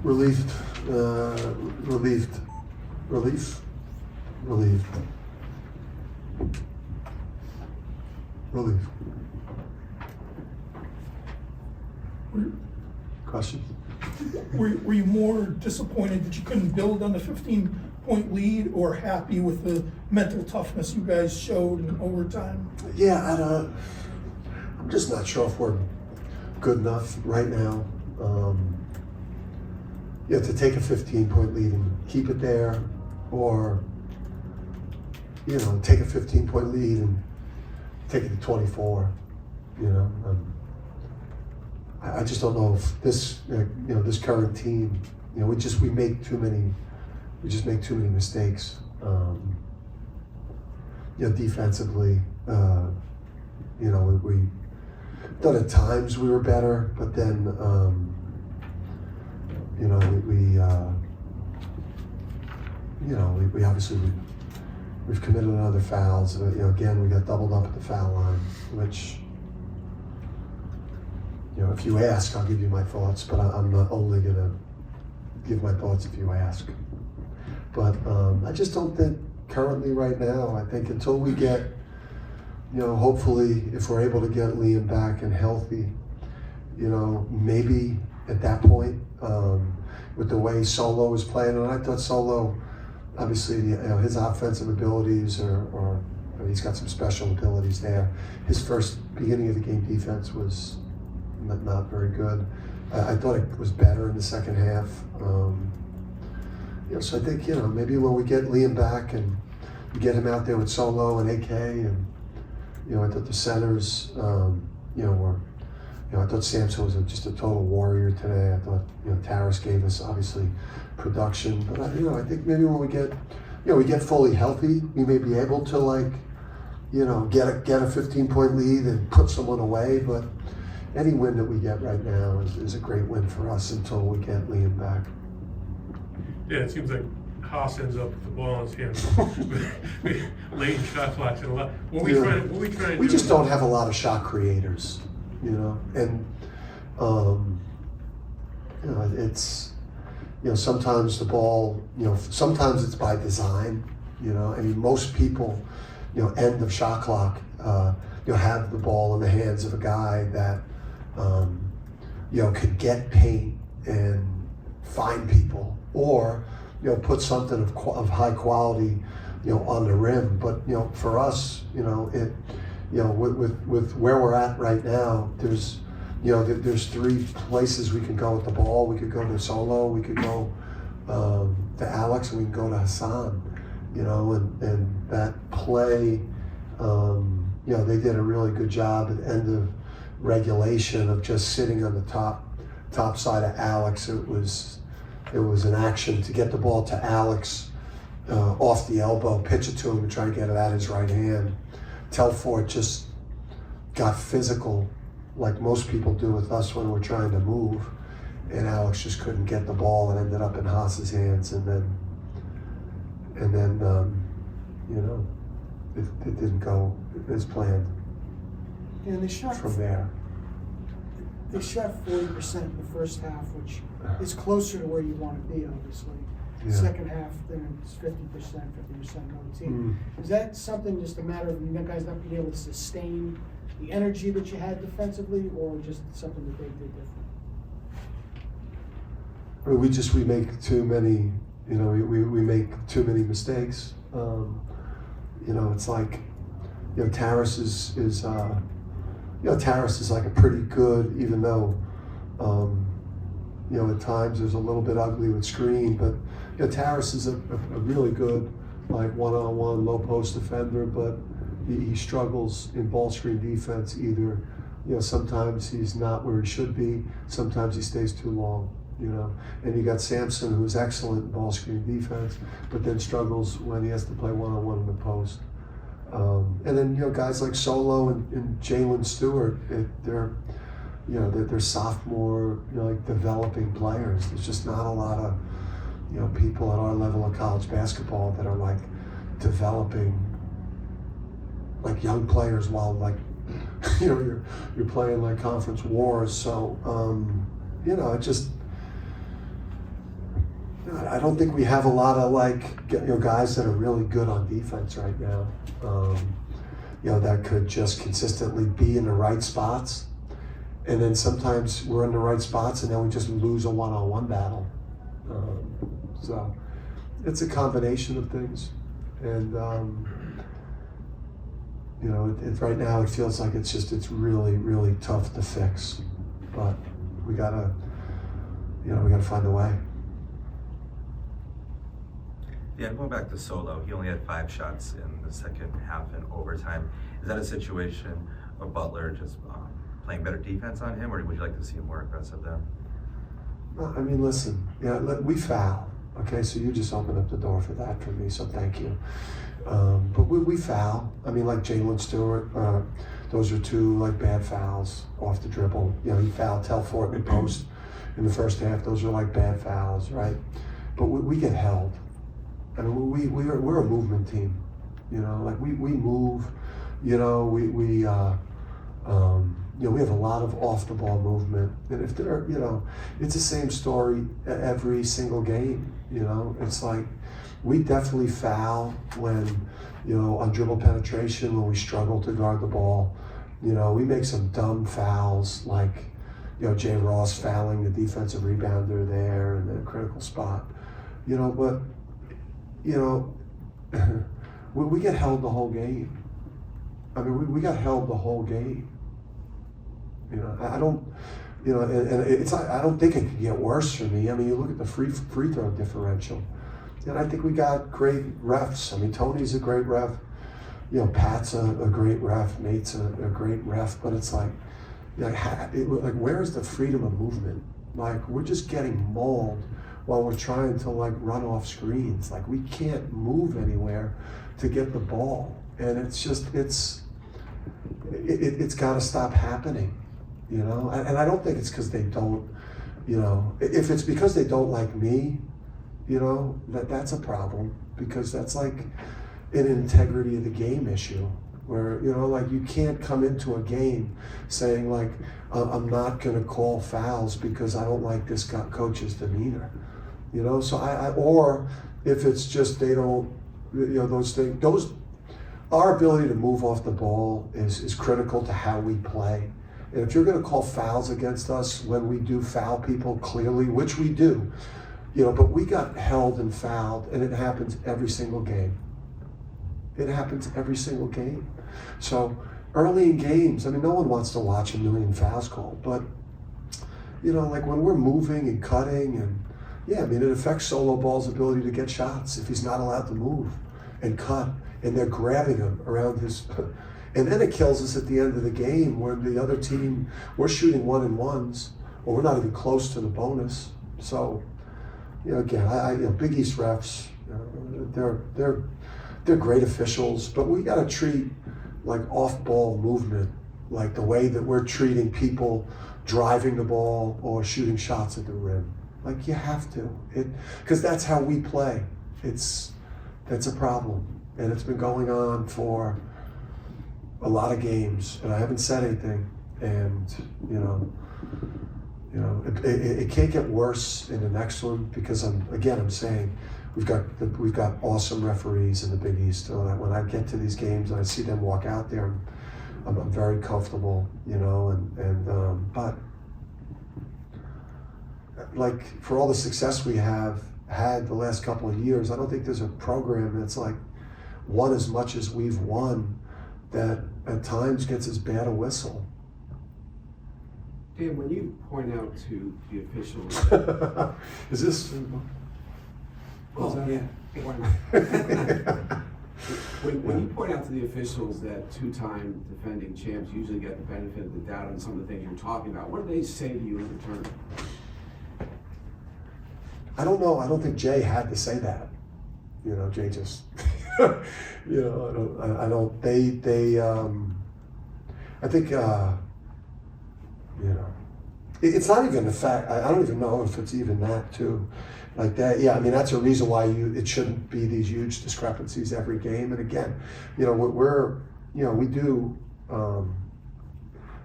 Relieved. Question? Were you more disappointed that you couldn't build on the 15-point lead, or happy with the mental toughness you guys showed in overtime? Yeah, I'm just not sure if we're good enough right now. To take a 15-point lead and keep it there, or take a 15-point lead and take it to 24. I just don't know if this this current team, we make too many mistakes. Defensively, we thought at times we were better, but then we obviously we've committed other fouls. Again, we got doubled up at the foul line, which, if you ask, I'll give you my thoughts, but I'm not only gonna give my thoughts if you ask. But I just don't think currently right now, I think until we get, hopefully if we're able to get Liam back and healthy, maybe at that point, with the way Solo was playing, and I thought Solo, obviously, his offensive abilities or he's got some special abilities there. His first beginning of the game defense was not very good. I thought it was better in the second half. So I think, maybe when we get Liam back and we get him out there with Solo and AK, and I thought the centers, were. I thought Sampson was just a total warrior today. I thought, Taras gave us obviously production, but I think maybe when we get, we get fully healthy, we may be able to get a 15-point lead and put someone away. But any win that we get right now is a great win for us until we get Liam back. Yeah, it seems like Haas ends up with the ball in his hands, late shot clocks and a lot. What we trying to do? We just don't have a lot of shot creators. And it's sometimes the ball, sometimes it's by design. Most people, end of shot clock, have the ball in the hands of a guy that could get paint and find people, or put something of high quality on the rim. But for us, with where we're at right now, there's three places we can go with the ball. We could go to Solo, we could go to Alex, and we can go to Hassan. And that play, they did a really good job at the end of regulation of just sitting on the top side of Alex. It was an action to get the ball to Alex off the elbow, pitch it to him and try to get it at his right hand. Telfort just got physical, like most people do with us when we're trying to move, and Alex just couldn't get the ball and ended up in Haas's hands, and then it didn't go as planned. And they shot from there. They shot 40% in the first half, which is closer to where you want to be, obviously. Yeah. Second half, then it's 50%, 50% another team. Is that something just a matter of you guys not being able to sustain the energy that you had defensively, or just something that they did different? We make too many, we make too many mistakes. It's like, Taras is Taras is like a pretty good, even though, at times there's a little bit ugly with screen, but Taras is a really good, like one-on-one low post defender, but he struggles in ball screen defense either. Sometimes he's not where he should be, sometimes he stays too long, And you got Sampson, who's excellent in ball screen defense, but then struggles when he has to play one-on-one in the post. And then, guys like Solo and Jalen Stewart, they're sophomore, like developing players. There's just not a lot of, people at our level of college basketball that are like developing like young players while like, you're playing like conference wars. So, I don't think we have a lot of guys that are really good on defense right now. That could just consistently be in the right spots. And then sometimes we're in the right spots and then we just lose a one-on-one battle. So it's a combination of things. And, right now it feels like it's really, really tough to fix. But we gotta find a way. Yeah, going back to Solo, he only had 5 shots in the second half in overtime. Is that a situation of Butler just playing better defense on him, or would you like to see him more aggressive there? No, I mean, listen, we foul, okay? So you just opened up the door for that for me, so thank you. But we foul. I mean, like Jalen Stewart, those are 2 bad fouls off the dribble. He fouled Telfort in post in the first half. Those are bad fouls, right? But we get held. I mean, we're a movement team, we move, we have a lot of off the ball movement, and if they're, it's the same story every single game. It's like we definitely foul when, on dribble penetration, when we struggle to guard the ball. We make some dumb fouls Jay Ross fouling the defensive rebounder there in the critical spot, but. We get held the whole game. I mean, we got held the whole game. I don't, and it's not, I don't think it could get worse for me. I mean, you look at the free throw differential, and I think we got great refs. I mean, Tony's a great ref. Pat's a great ref. Nate's a great ref. But it's where's the freedom of movement? We're just getting mauled while we're trying to run off screens. We can't move anywhere to get the ball. And it's got to stop happening, And I don't think it's because they don't, if it's because they don't like me, that's a problem, because that's an integrity of the game issue, where, you can't come into a game saying I'm not gonna call fouls because I don't like this coach's demeanor. So or if it's just they don't, those things, our ability to move off the ball is critical to how we play. And if you're going to call fouls against us when we do foul people clearly, which we do, but we got held and fouled, and it happens every single game. It happens every single game. So early in games, I mean, no one wants to watch a million fouls called, but when we're moving and cutting and yeah, I mean, it affects Solo Ball's ability to get shots if he's not allowed to move and cut, and they're grabbing him around his, and then it kills us at the end of the game where the other team, we're shooting 1-and-1s, or we're not even close to the bonus. So, again, Big East refs, they're great officials, but we got to treat off-ball movement the way that we're treating people driving the ball or shooting shots at the rim. You have to, because that's how we play. That's a problem, and it's been going on for a lot of games, and I haven't said anything. And it can't get worse in the next one, because I'm saying we've got awesome referees in the Big East. So when I get to these games and I see them walk out there, I'm very comfortable, but. For all the success we have had the last couple of years, I don't think there's a program that's won as much as we've won that at times gets as bad a whistle. Dan, when you point out to the officials, is this? Yeah. When you point out to the officials that 2-time defending champs usually get the benefit of the doubt on some of the things you're talking about, what do they say to you in return? I don't know. I don't think Jay had to say that. Jay just, I don't, I think, it's not even the fact, I don't even know if it's even that too. That, yeah, I mean, that's a reason why it shouldn't be these huge discrepancies every game. And again, we do, I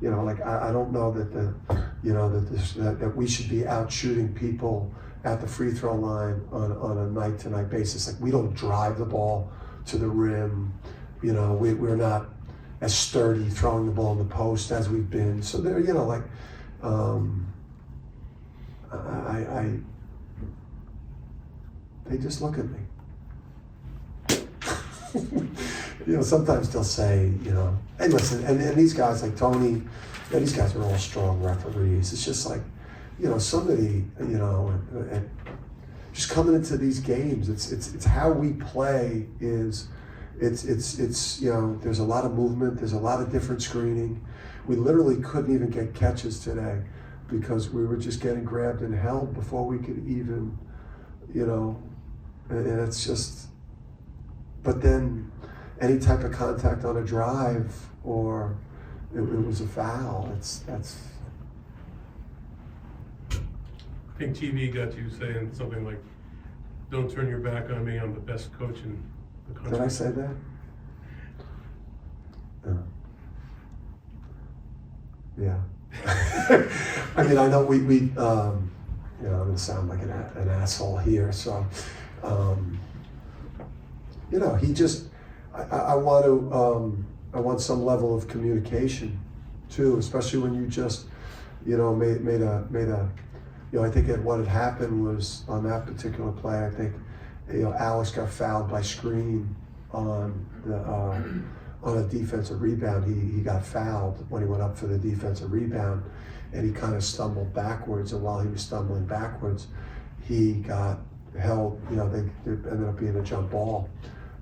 don't know that that we should be out shooting people at the free throw line on a night-to-night basis. Like, we don't drive the ball to the rim. You know, we're not as sturdy throwing the ball in the post as we've been. So they're, you know, like, they just look at me. You know, sometimes they'll say, you know, hey, listen, and these guys like Tony, yeah, these guys are all strong referees. It's just like, you know, somebody, you know, and just coming into these games, it's how we play is, it's you know, there's a lot of movement, there's a lot of different screening. We literally couldn't even get catches today because we were just getting grabbed and held before we could even, you know, and it's just, but then any type of contact on a drive or it was a foul, that's. I think TV got you saying something like, "Don't turn your back on me. I'm the best coach in the country." Did I say that? Yeah. I mean, I know we you know, I'm gonna sound like an asshole here, so, you know, he just, I want some level of communication too, especially when you just, you know, made a, you know, I think what had happened was on that particular play, I think, you know, Alex got fouled by screen on a defensive rebound. He got fouled when he went up for the defensive rebound, and he kind of stumbled backwards. And while he was stumbling backwards, he got held. You know, they ended up being a jump ball.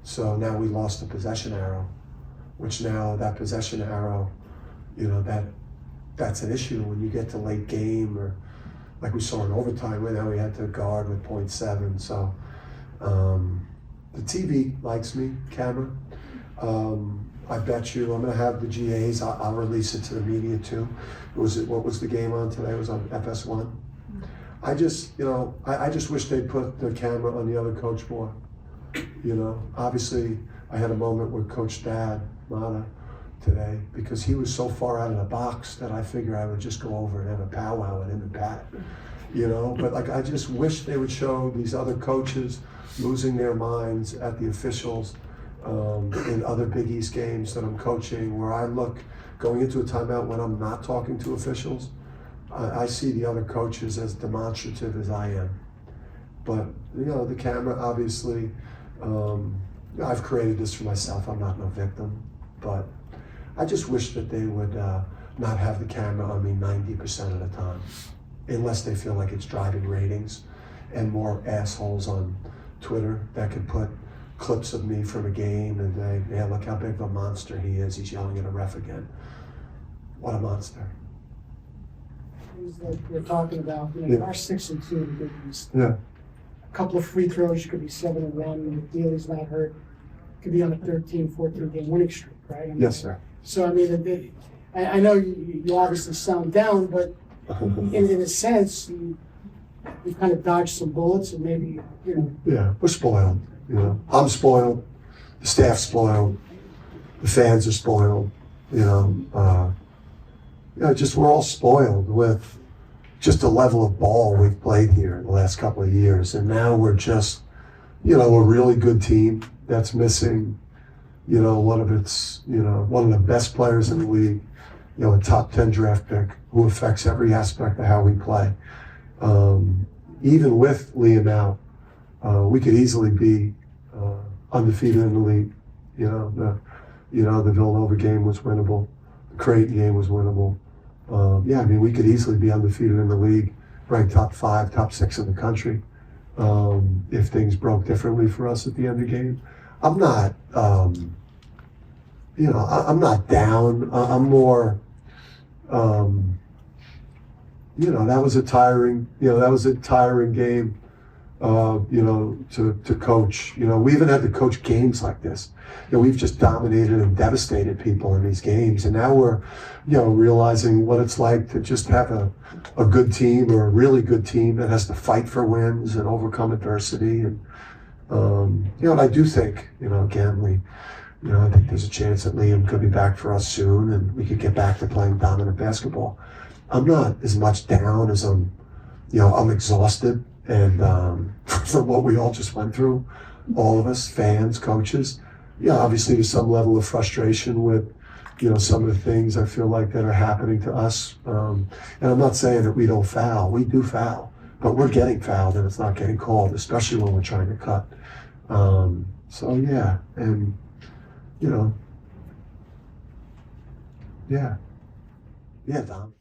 So now we lost the possession arrow, which now that possession arrow, you know, that's an issue when you get to late game, or like we saw in overtime where now we had to guard with 0.7. So the TV likes me, camera. I bet you I'm gonna have the GAs. I'll release it to the media too. What was the game on today? It was on FS1. I just, you know, I just wish they'd put the camera on the other coach more. You know, obviously I had a moment with Coach Dad Mata today because he was so far out of the box that I figured I would just go over and have a powwow with him and Pat. You know, but like I just wish they would show these other coaches losing their minds at the officials in other Big East games that I'm coaching, where I look going into a timeout when I'm not talking to officials, I see the other coaches as demonstrative as I am. But you know, the camera, obviously, I've created this for myself. I'm not no victim, but I just wish that they would not have the camera on me 90% of the time, unless they feel like it's driving ratings, and more assholes on Twitter that could put clips of me from a game and they, yeah, look how big of a monster he is. He's yelling at a ref again. What a monster. Things like we're talking about, you know, Yeah. you are 6-2 in the Big East. Yeah. A couple of free throws, you could be 7-1, if Daly's not hurt, could be on a 13, 14 game winning streak, right? I mean, Yes, sir. So, I mean, I know you obviously sound down, but in a sense, you've kind of dodged some bullets and maybe, you know. Yeah, we're spoiled. You know, I'm spoiled. The staff's spoiled. The fans are spoiled. You know, just we're all spoiled with just the level of ball we've played here in the last couple of years, and now we're just, you know, a really good team that's missing, you know, one of the best players in the league, you know, a top 10 draft pick who affects every aspect of how we play. Even with Liam out, we could easily be undefeated in the league. The Villanova game was winnable. The Creighton game was winnable. I mean, we could easily be undefeated in the league, ranked top 5, top 6 in the country, if things broke differently for us at the end of the game. I'm not, I'm not down. I'm more, that was a tiring game, to coach. You know, we even had to coach games like this. You know, we've just dominated and devastated people in these games, and now we're, realizing what it's like to just have a good team, or a really good team that has to fight for wins and overcome adversity. And and I do think, again, I think there's a chance that Liam could be back for us soon, and we could get back to playing dominant basketball. I'm not as much down as I'm exhausted. And from what we all just went through, all of us, fans, coaches, yeah, obviously there's some level of frustration with, you know, some of the things I feel like that are happening to us. And I'm not saying that we don't foul. We do foul, but we're getting fouled and it's not getting called, especially when we're trying to cut. So yeah, and you know, yeah, Dom.